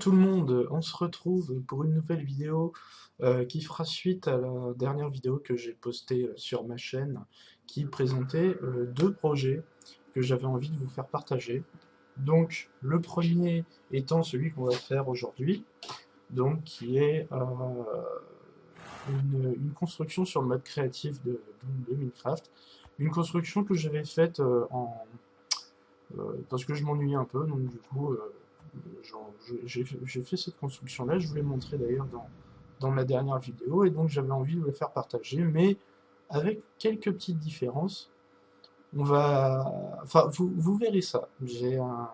tout le monde, on se retrouve pour une nouvelle vidéo qui fera suite à la dernière vidéo que j'ai postée sur ma chaîne qui présentait deux projets que j'avais envie de vous faire partager. Donc le premier étant celui qu'on va faire aujourd'hui, donc qui est une construction sur le mode créatif de Minecraft. Une construction que j'avais faite parce que je m'ennuyais un peu, donc du coup j'ai fait cette construction-là. Je vous l'ai montré d'ailleurs dans ma dernière vidéo, et donc j'avais envie de vous la faire partager, mais avec quelques petites différences. Enfin, vous verrez ça. J'ai un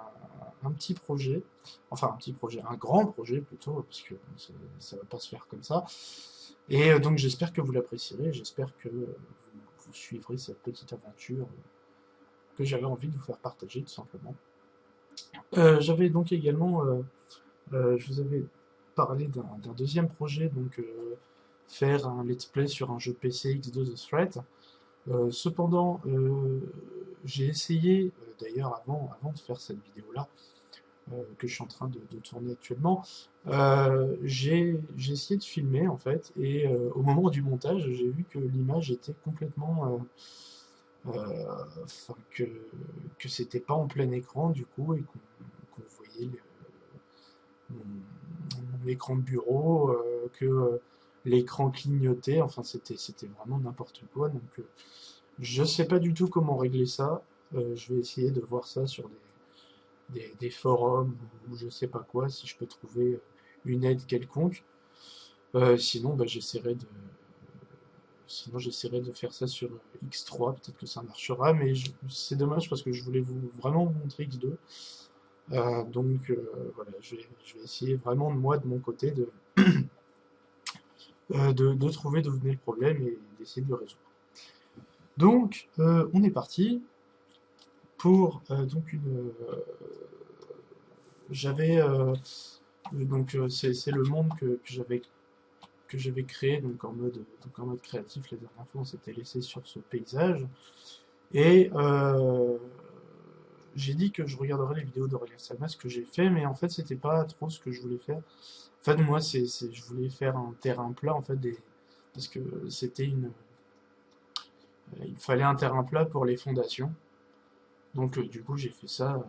petit projet, enfin un petit projet, un grand projet plutôt, parce que ça va pas se faire comme ça. Et donc j'espère que vous l'apprécierez, j'espère que vous suivrez cette petite aventure que j'avais envie de vous faire partager tout simplement. J'avais donc également, je vous avais parlé d'un deuxième projet, donc faire un let's play sur un jeu PC X2 The Threat. Cependant, j'ai essayé, d'ailleurs avant de faire cette vidéo-là, que je suis en train de tourner actuellement, j'ai essayé de filmer en fait, et au moment du montage, j'ai vu que l'image était complètement, enfin que c'était pas en plein écran du coup, et qu'on voyait mon écran de bureau, que l'écran clignotait, enfin c'était vraiment n'importe quoi. Donc je sais pas du tout comment régler ça. Je vais essayer de voir ça sur des forums ou je sais pas quoi, si je peux trouver une aide quelconque. Sinon, bah, j'essaierai de faire ça sur X3, peut-être que ça marchera, mais c'est dommage parce que je voulais vraiment vous montrer X2. Donc voilà, je vais essayer vraiment moi de mon côté de trouver d'où venait le problème et d'essayer de le résoudre. Donc on est parti pour donc j'avais donc c'est le monde que j'avais créé donc en mode créatif. La dernière fois on s'était laissé sur ce paysage, et j'ai dit que je regarderais les vidéos d'Aurélien Salma, ce que j'ai fait, mais en fait c'était pas trop ce que je voulais faire. En fait moi je voulais faire un terrain plat en fait, parce que il fallait un terrain plat pour les fondations. Donc du coup j'ai fait ça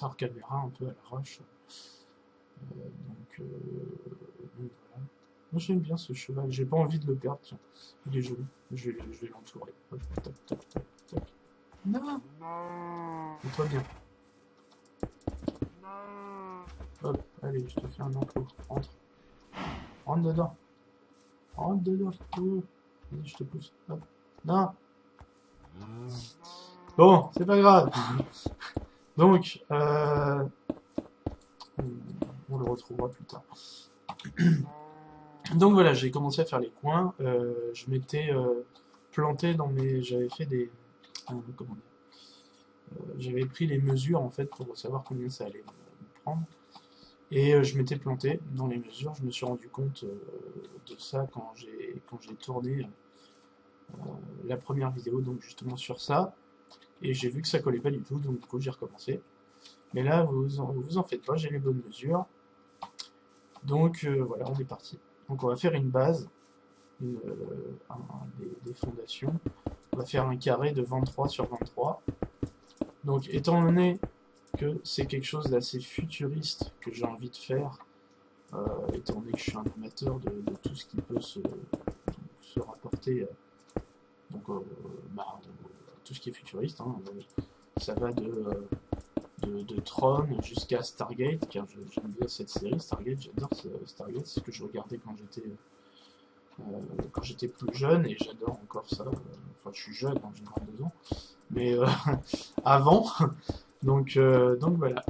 hors caméra un peu à l'arrache. Donc voilà. Moi j'aime bien ce cheval, j'ai pas envie de le perdre, tiens. Il est joli, je vais l'entourer. Hop, tac, tac, tac, tac. Non, mets-toi bien. Hop, allez, je te fais un enclos. Rentre. Rentre dedans. Rentre dedans. Vas-y, je te pousse. Hop. Non. Bon, c'est pas grave. Donc, on le retrouvera plus tard. Donc voilà, j'ai commencé à faire les coins. Je m'étais planté dans mes... J'avais fait des... comment dire, j'avais pris les mesures en fait pour savoir combien ça allait me prendre. Et je m'étais planté dans les mesures. Je me suis rendu compte de ça quand j'ai tourné la première vidéo, donc justement sur ça. Et j'ai vu que ça collait pas du tout, donc du coup j'ai recommencé. Mais là, vous en faites pas, j'ai les bonnes mesures. Donc voilà, on est parti. Donc on va faire une base, des fondations. On va faire un carré de 23 sur 23. Donc étant donné que c'est quelque chose d'assez futuriste que j'ai envie de faire, étant donné que je suis un amateur de tout ce qui peut se rapporter donc, bah, tout ce qui est futuriste, hein, ça va de Tron jusqu'à Stargate, car j'aime bien cette série, Stargate, j'adore Stargate, c'est ce que je regardais quand j'étais plus jeune, et j'adore encore ça. Enfin, je suis jeune, hein, j'ai 22 ans, mais avant, donc voilà.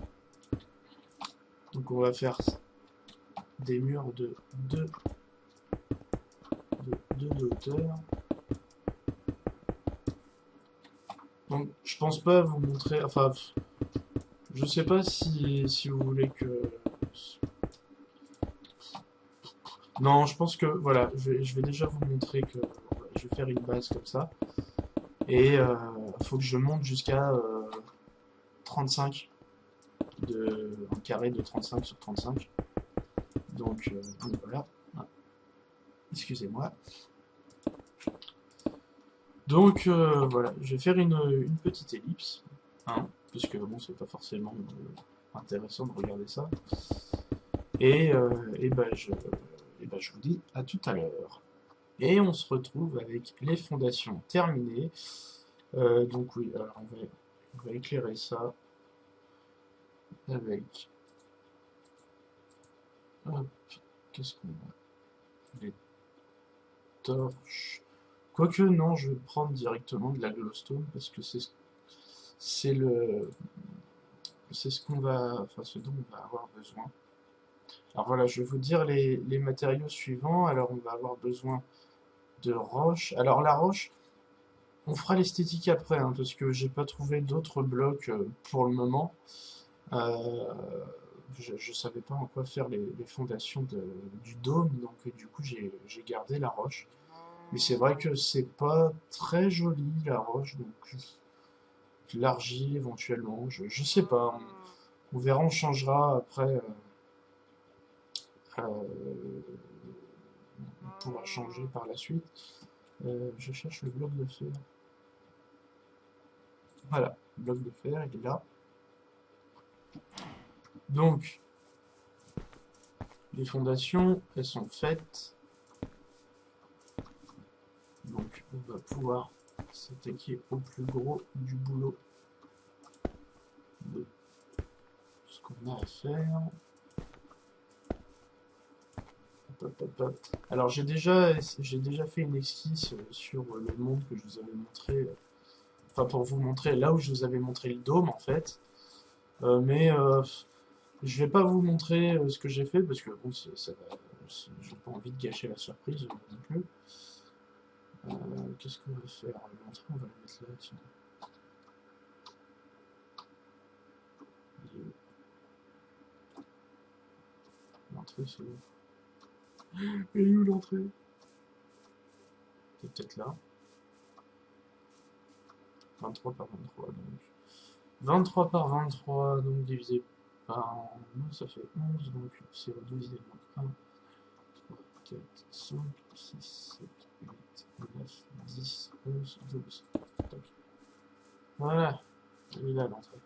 Donc on va faire des murs de 2 de hauteur. Donc je pense pas vous montrer, enfin je sais pas si vous voulez que... Non, je pense que voilà, je vais déjà vous montrer que je vais faire une base comme ça. Et faut que je monte jusqu'à 35. un carré de 35 sur 35. Donc voilà. Ah, excusez-moi. Donc voilà, je vais faire une petite ellipse, hein, puisque bon, c'est pas forcément intéressant de regarder ça. Et ben je vous dis à tout à l'heure. Et on se retrouve avec les fondations terminées. Donc oui, alors on va éclairer ça avec... Hop, qu'est-ce qu'on a? Les torches. Quoique non, je vais prendre directement de la glowstone parce que c'est le c'est ce qu'on va, enfin ce dont on va avoir besoin. Alors voilà, je vais vous dire les matériaux suivants. Alors on va avoir besoin de roche. Alors la roche, on fera l'esthétique après, hein, parce que j'ai pas trouvé d'autres blocs pour le moment. Euh, je savais pas en quoi faire les fondations du dôme, donc du coup j'ai gardé la roche. Mais c'est vrai que c'est pas très joli la roche, donc l'argile éventuellement, je sais pas. On verra, on changera après. On pourra changer par la suite. Je cherche le bloc de fer. Voilà, le bloc de fer, il est là. Donc, les fondations, elles sont faites. Donc, on va pouvoir s'attaquer au plus gros du boulot de ce qu'on a à faire. Hop, hop, hop. Alors, j'ai déjà fait une esquisse sur le monde que je vous avais montré. Enfin, pour vous montrer là où je vous avais montré le dôme, en fait. Mais je vais pas vous montrer ce que j'ai fait parce que bon, j'ai pas envie de gâcher la surprise non plus. Qu'est-ce qu'on va faire? L'entrée, on va la mettre là, tiens. L'entrée, c'est où? Elle est où l'entrée? C'est peut-être là. 23 par 23, donc. 23 par 23, donc divisé par 11, ça fait 11, donc c'est le deuxième. 1, 3, 4, 5, 6, 7, 8, 9, 10, 11, 12. Tac. Voilà, elle est là l'entrée.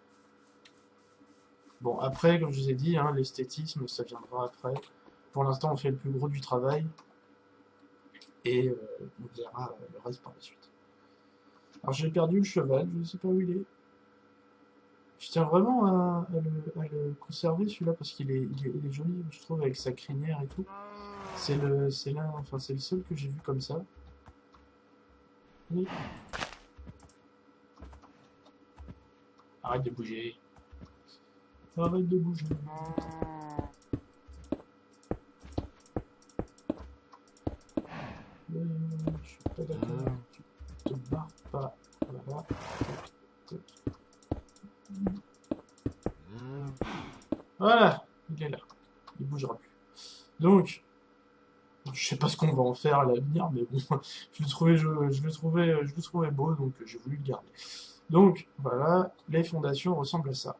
Bon, après, comme je vous ai dit, hein, l'esthétisme, ça viendra après. Pour l'instant, on fait le plus gros du travail. Et on verra le reste par la suite. Alors, j'ai perdu le cheval, je ne sais pas où il est. Je tiens vraiment à le conserver, celui-là, parce qu'il est joli, je trouve, avec sa crinière et tout. C'est le seul que j'ai vu comme ça. Oui. Arrête de bouger. Arrête de bouger. Je suis pas d'accord. Tu te barres pas. Voilà. Tac, tac. Voilà. Il est là. Il bougera plus. Donc, je sais pas ce qu'on va en faire à l'avenir, mais bon, je le trouvais beau, donc j'ai voulu le garder. Donc, voilà, les fondations ressemblent à ça.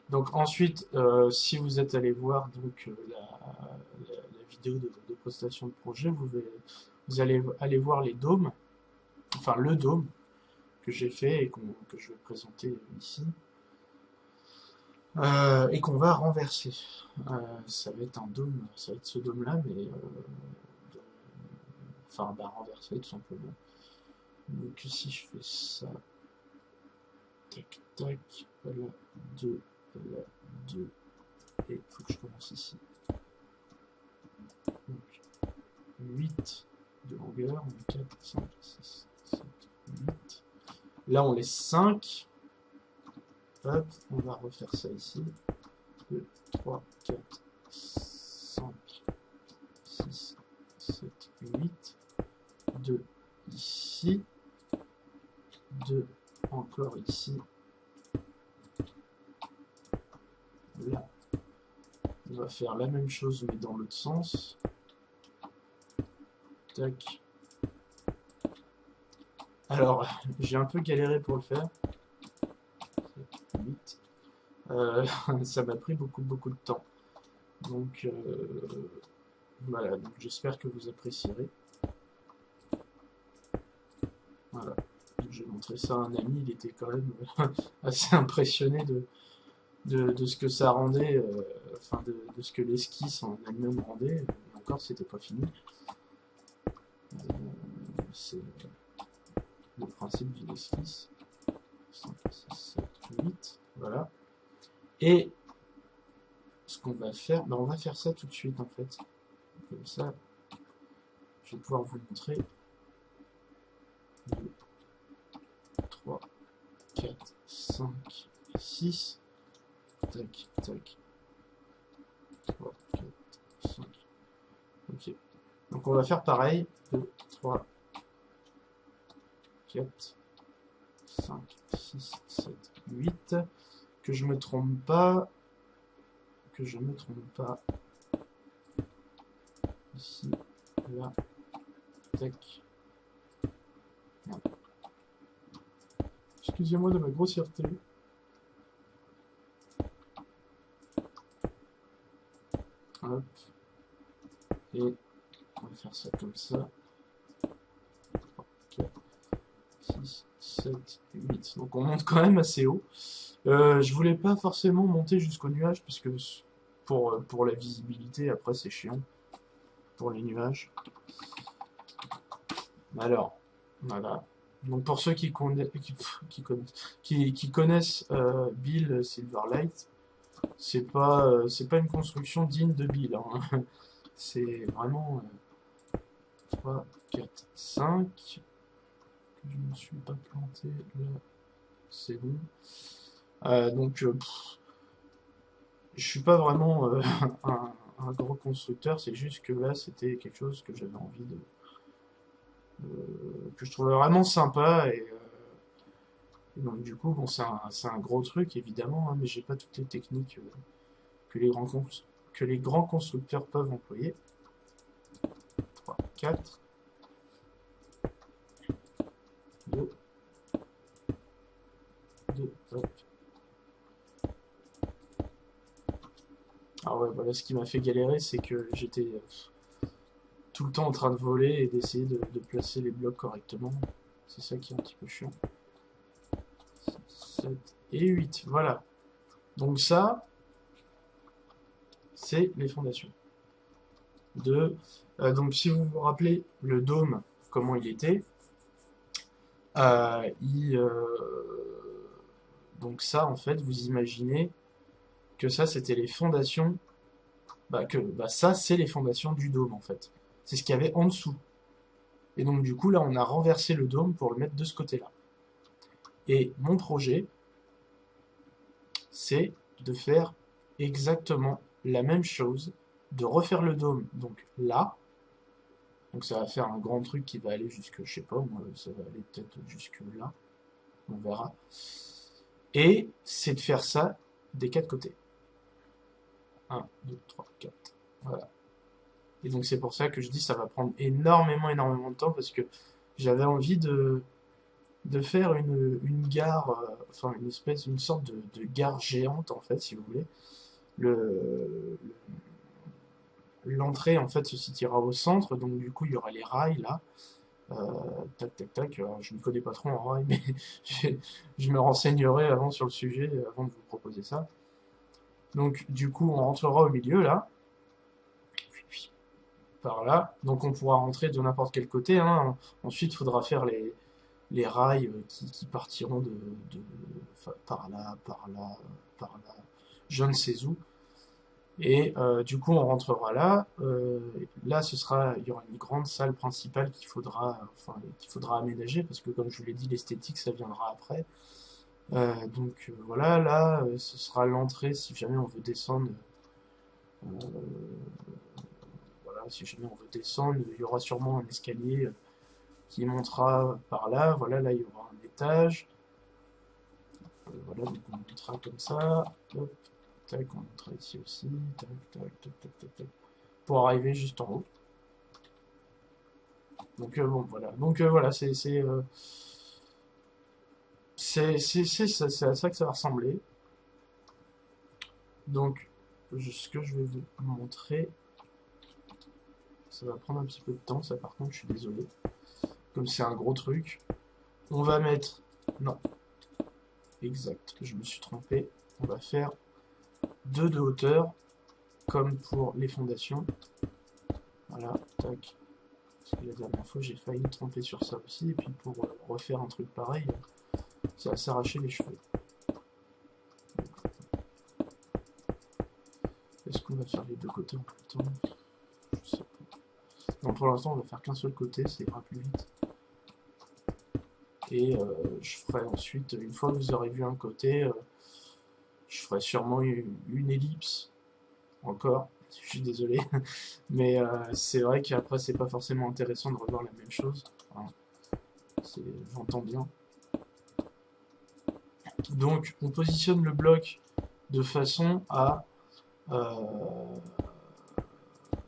Donc ensuite, si vous êtes allé voir donc, la vidéo de présentation de projet, vous allez aller voir les dômes, enfin le dôme que j'ai fait et que je vais présenter ici, et qu'on va renverser. Ça va être un dôme, ça va être ce dôme-là, mais enfin renverser tout simplement. Donc si je fais ça, tac tac, voilà, 2, voilà, 2, et il faut que je commence ici. Donc 8 de longueur, 4, 5, 6, 7, 8. Là on laisse 5. Hop, on va refaire ça ici. 2, 3, 4, 5, 6, 7, 8. 2 ici. 2 encore ici. Là, on va faire la même chose mais dans l'autre sens. Tac. Alors, j'ai un peu galéré pour le faire. 8. Ça m'a pris beaucoup de temps. Donc voilà, donc j'espère que vous apprécierez. Voilà. J'ai montré ça à un ami, il était quand même assez impressionné de ce que ça rendait, enfin de ce que l'esquisse en elle-même rendait. Et encore, c'était pas fini. C'est le principe d'une esquisse. 5, 6, 7, 8. Voilà. Et ce qu'on va faire, ben on va faire ça tout de suite en fait. Comme ça, je vais pouvoir vous montrer. 2, 3, 4, 5, 6. Tac, tac. 3, 4, 5. Ok. Donc on va faire pareil. 2, 3, 4, 5, 6, 7, 8. Que je me trompe pas. Que je me trompe pas. Ici, là. Tac. Merde. Excusez-moi de ma grossièreté. Hop. Et on va faire ça comme ça. 3, 4, 6, 7, 8. Donc on monte quand même assez haut. Je voulais pas forcément monter jusqu'au nuage parce que pour la visibilité, après c'est chiant pour les nuages. Alors, voilà. Donc pour ceux qui connaissent Bill Silverlight, c'est pas une construction digne de Bill. Hein. C'est vraiment 3, 4, 5. Je ne me suis pas planté là. C'est bon. Donc je suis pas vraiment un gros constructeur, c'est juste que là c'était quelque chose que j'avais envie que je trouvais vraiment sympa et donc du coup bon c'est un gros truc évidemment, hein, mais j'ai pas toutes les techniques que que les grands constructeurs peuvent employer. 3, 4, 2, 2, hop. Alors ouais, voilà, ce qui m'a fait galérer, c'est que j'étais tout le temps en train de voler et d'essayer de placer les blocs correctement. C'est ça qui est un petit peu chiant. 7 et 8, voilà. Donc ça, c'est les fondations. Donc si vous vous rappelez le dôme, comment il était, euh, il, euh, donc ça, en fait, vous imaginez que ça, c'était les fondations, ça, c'est les fondations du dôme, en fait. C'est ce qu'il y avait en dessous. Et donc du coup, là, on a renversé le dôme pour le mettre de ce côté-là. Et mon projet, c'est de faire exactement la même chose, de refaire le dôme, donc là. Donc ça va faire un grand truc qui va aller jusque, je sais pas, moi, ça va aller peut-être jusque là. On verra. Et c'est de faire ça des quatre côtés. 1, 2, 3, 4. Voilà. Et donc c'est pour ça que je dis ça va prendre énormément de temps parce que j'avais envie de faire une gare, enfin une sorte de gare géante en fait, si vous voulez. L'entrée en fait se situera au centre, donc du coup il y aura les rails là. Euh, tac tac tac. Alors, je ne connais pas trop en rail, mais je, je me renseignerai avant sur le sujet, avant de vous proposer ça. Donc du coup on rentrera au milieu là, par là. Donc on pourra rentrer de n'importe quel côté. Hein. Ensuite il faudra faire les rails qui partiront enfin, par là, par là, je ne sais où. Et du coup, on rentrera là. Là, il y aura une grande salle principale qu'il faudra aménager parce que, comme je vous l'ai dit, l'esthétique, ça viendra après. Voilà, là, ce sera l'entrée si jamais on veut descendre. Euh, voilà, si jamais on veut descendre, il y aura sûrement un escalier qui montera par là. Voilà, là, il y aura un étage. Voilà, donc on montera comme ça. Hop, tac, on montera ici aussi. Tac, tac, tac, tac, tac, tac. Pour arriver juste en haut. Donc bon, voilà. Donc voilà, c'est à ça que ça va ressembler. Donc, ce que je vais vous montrer, ça va prendre un petit peu de temps, ça par contre, je suis désolé. Comme c'est un gros truc, on va mettre... Non, exact, je me suis trompé. On va faire 2 de hauteur, comme pour les fondations. Voilà, tac. Parce que la dernière fois, j'ai failli me tromper sur ça aussi. Et puis pour refaire un truc pareil, ça va s'arracher les cheveux. Est-ce qu'on va faire les deux côtés en même temps? Je sais pas. Non, pour l'instant, on va faire qu'un seul côté, ça ira plus vite. Et je ferai ensuite, une fois que vous aurez vu un côté, je ferai sûrement une ellipse encore. Je suis désolé, mais c'est vrai qu'après c'est pas forcément intéressant de revoir la même chose. Enfin, j'entends bien. Donc on positionne le bloc de façon à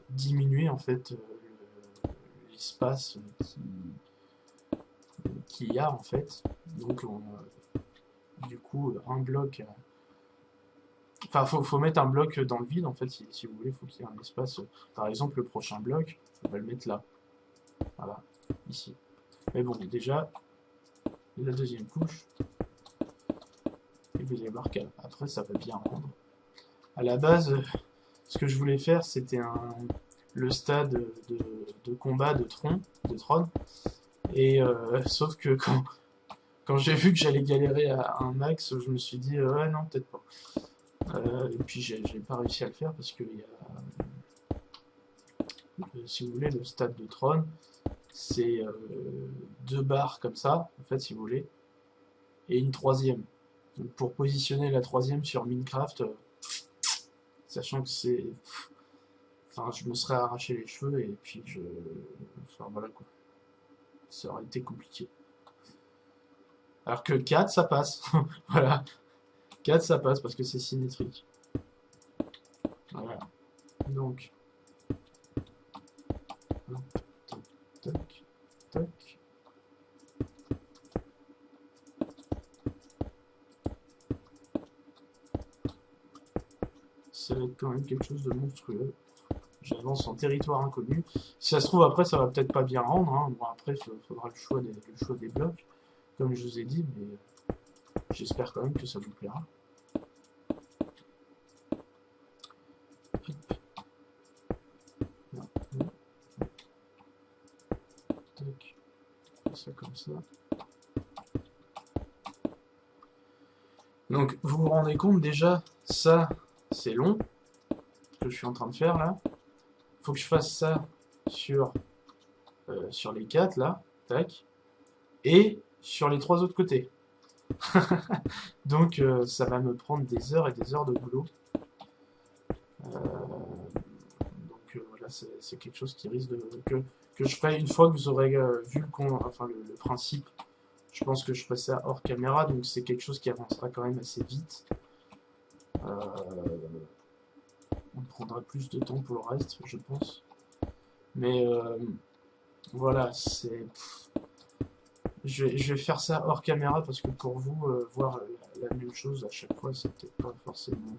diminuer en fait l'espace qu'il y a en fait. Donc du coup un bloc. Enfin, faut mettre un bloc dans le vide, en fait, si vous voulez, il faut qu'il y ait un espace. Par exemple, le prochain bloc, on va le mettre là. Voilà, ici. Mais bon, déjà, la deuxième couche, et vous allez voir qu'après, ça va bien rendre. À la base, ce que je voulais faire, c'était le stade de combat de Tron, et sauf que quand j'ai vu que j'allais galérer à un max, je me suis dit, ouais, non, peut-être pas. Et puis, j'ai pas réussi à le faire parce qu'il y a... si vous voulez, le stade de Tron, c'est 2 barres comme ça, en fait, si vous voulez, et une troisième. Donc pour positionner la troisième sur Minecraft, sachant que c'est... Enfin, je me serais arraché les cheveux et puis je... Enfin, voilà quoi. Ça aurait été compliqué. Alors que 4, ça passe. Voilà. 4, ça passe parce que c'est symétrique. Voilà. Donc... Tac, tac, tac. Ça va être quand même quelque chose de monstrueux. J'avance en territoire inconnu. Si ça se trouve, après, ça va peut-être pas bien rendre. Hein. Bon, après, il faudra le choix des blocs, comme je vous ai dit, mais j'espère quand même que ça vous plaira. Non, non. Tac. Ça comme ça. Donc, vous vous rendez compte déjà, ça, c'est long, ce que je suis en train de faire là. Faut que je fasse ça sur les 4 là, tac, et sur les 3 autres côtés. Donc ça va me prendre des heures et des heures de boulot. Donc voilà, c'est quelque chose qui risque que je ferai une fois que vous aurez vu le principe. Je pense que je ferai ça hors caméra, donc c'est quelque chose qui avancera quand même assez vite. On prendra plus de temps pour le reste, je pense. Mais voilà, c'est... Je vais faire ça hors caméra parce que pour vous, voir la même chose à chaque fois, c'est peut-être pas forcément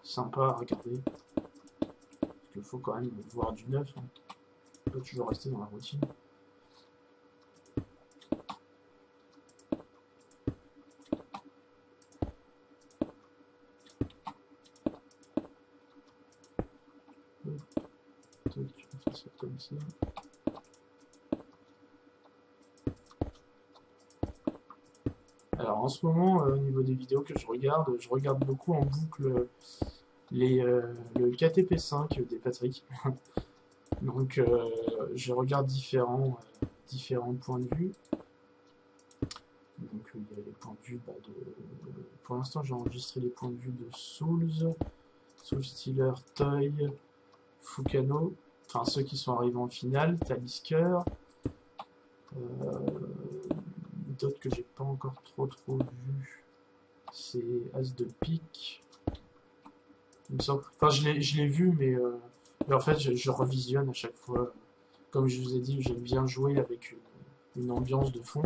sympa à regarder. Parce qu'il faut quand même voir du neuf. Hein. On peut toujours rester dans la routine. On va faire ça comme ça. Alors en ce moment, au niveau des vidéos que je regarde beaucoup en boucle le KTP5 des Patrick. Donc je regarde différents points de vue. Donc il y a les points de vue pour l'instant j'ai enregistré les points de vue de Soulstealer, Toy, Fukano, enfin ceux qui sont arrivés en finale, Talisker, d'autres que j'ai pas encore trop vu, c'est As de pique. Enfin je l'ai vu mais en fait je revisionne à chaque fois. Comme je vous ai dit, j'aime bien jouer avec une ambiance de fond.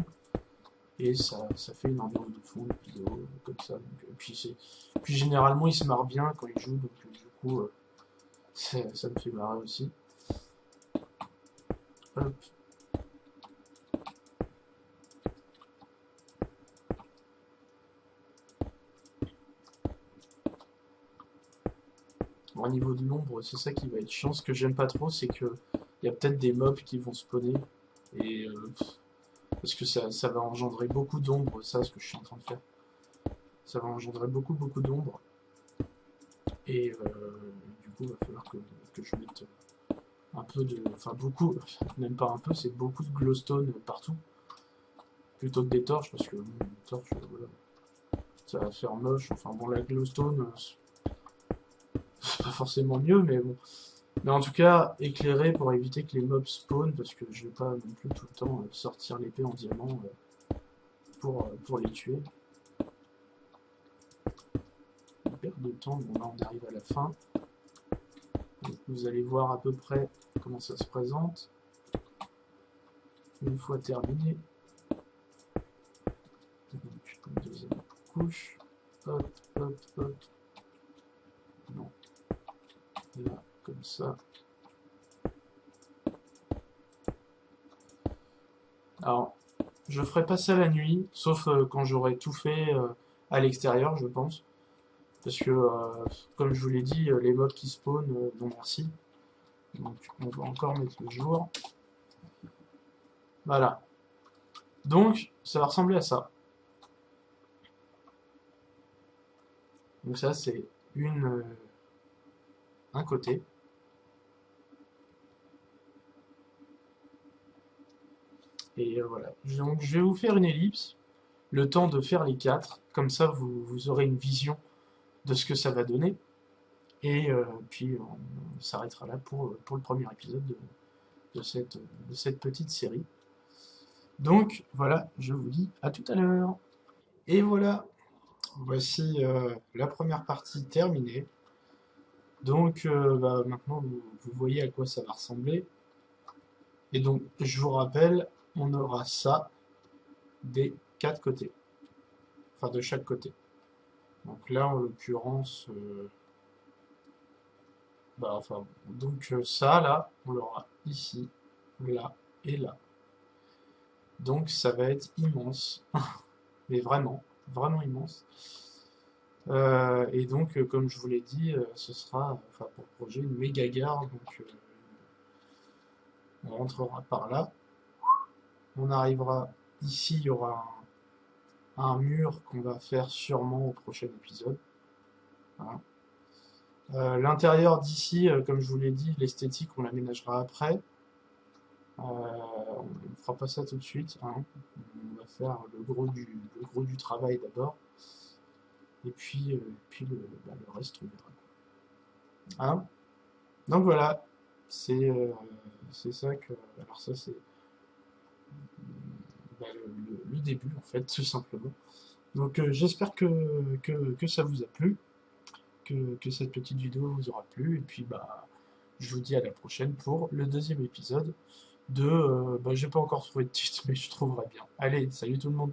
et ça fait une ambiance de fond, de vidéo, comme ça. Donc, puis généralement, il se marre bien quand il joue, donc du coup, ça me fait marrer aussi. Hop. Bon, au niveau de l'ombre, c'est ça qui va être chiant. Ce que j'aime pas trop, c'est que il y a peut-être des mobs qui vont spawner, et parce que ça va engendrer beaucoup d'ombre, ça, ce que je suis en train de faire. Ça va engendrer beaucoup d'ombre, et du coup, il va falloir que je mette un peu de... Enfin, beaucoup, même pas un peu, c'est beaucoup de glowstone partout, plutôt que des torches, parce que bon, les torches, voilà, ça va faire moche. Enfin bon, la glowstone, c'est pas forcément mieux, mais bon. Mais en tout cas, éclairer pour éviter que les mobs spawnent, parce que je vais pas non plus tout le temps sortir l'épée en diamant pour les tuer. Une perte de temps, bon là on arrive à la fin. Donc, vous allez voir à peu près comment ça se présente. Une fois terminé, donc, une deuxième couche, hop, hop, hop, non, là, comme ça. Alors, je ferai pas ça la nuit, sauf quand j'aurai tout fait à l'extérieur, je pense. Parce que, comme je vous l'ai dit, les mobs qui spawnent, non merci. Donc, on va encore mettre le jour. Voilà. Donc, ça va ressembler à ça. Donc ça, c'est un côté. Et voilà. Donc, je vais vous faire une ellipse, le temps de faire les 4. Comme ça, vous aurez une vision de ce que ça va donner. Et puis, on s'arrêtera là pour le premier épisode de cette petite série. Donc, voilà, je vous dis à tout à l'heure. Et voilà, voici la première partie terminée. Donc, bah, maintenant, vous voyez à quoi ça va ressembler. Et donc, je vous rappelle, on aura ça des 4 côtés. Enfin, de chaque côté. Donc là, en l'occurrence, bah, enfin, donc ça, là, on l'aura ici, là et là. Donc, ça va être immense. Mais vraiment, vraiment immense. Et donc, comme je vous l'ai dit, ce sera, enfin, pour le projet, une méga gare. Donc, on rentrera par là. On arrivera ici, il y aura un mur qu'on va faire sûrement au prochain épisode. Voilà. L'intérieur d'ici, comme je vous l'ai dit, l'esthétique, on l'aménagera après. On ne fera pas ça tout de suite, hein. On va faire le gros du travail d'abord. Et puis le reste, on verra. Hein. Donc voilà, c'est ça que. Alors, ça, c'est bah, le début, en fait, tout simplement. Donc, j'espère que ça vous a plu, que cette petite vidéo vous aura plu. Et puis, bah, je vous dis à la prochaine pour le deuxième épisode de. Bah, j'ai pas encore trouvé de titre, mais je trouverai bien. Allez, salut tout le monde!